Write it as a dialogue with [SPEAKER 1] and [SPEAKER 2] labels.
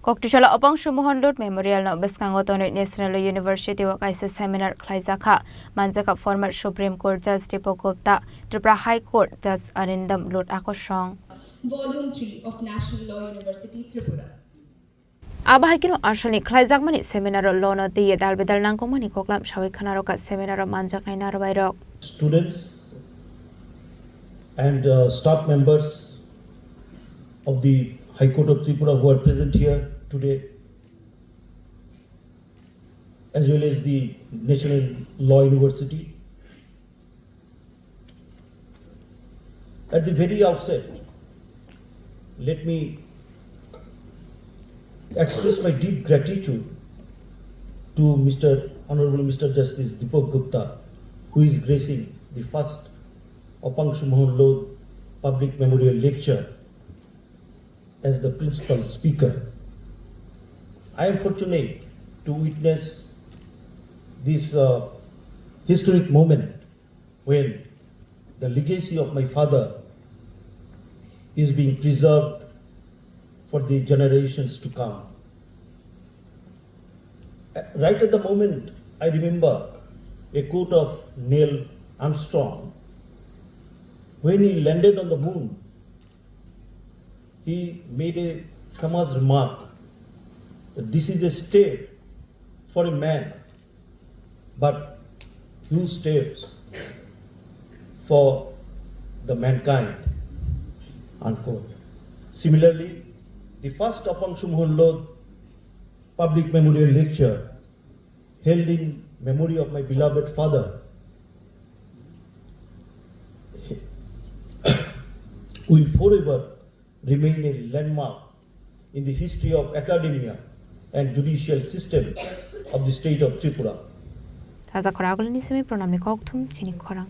[SPEAKER 1] Koktushala Apanshu Mohan Lodh Memorial no Bwskango Tonwi National UniversityOh Kaisa SeminerKhlaijakha Manjaka former Supreme Court Judge Gupta Tripura High Court Judge Arindam Lodh Khorang
[SPEAKER 2] Volume 3 of National Law University, Tripura.
[SPEAKER 1] Abahikino Arshani Khlaijakmani Seminar Law no Tiye Dalbedal Nangkomani Koklam Shawi Khanaroka Seminar Manjaknai Narwairok.
[SPEAKER 3] Students and staff members of the High Court of Tripura who are present here today, as well as the National Law University. At the very outset, let me express my deep gratitude to Honorable Mr. Justice Gupta, who is gracing the first Apanshu Mohan Lodh Public Memorial Lecture as the principal speaker. I am fortunate to witness this historic moment when the legacy of my father is being preserved for the generations to come. Right at the moment, I remember a quote of Neil Armstrong. When he landed on the moon, he made a famous remark that this is a step for a man, but few steps for the mankind, unquote. Similarly, the first Apanshu Mohan Lodh Public Memorial Lecture, held in memory of my beloved father, will forever remain a landmark in the history of academia and judicial system of the state of Tripura.
[SPEAKER 1] Raja Khorang ni semi pronam ni kokthum Chini Khorang.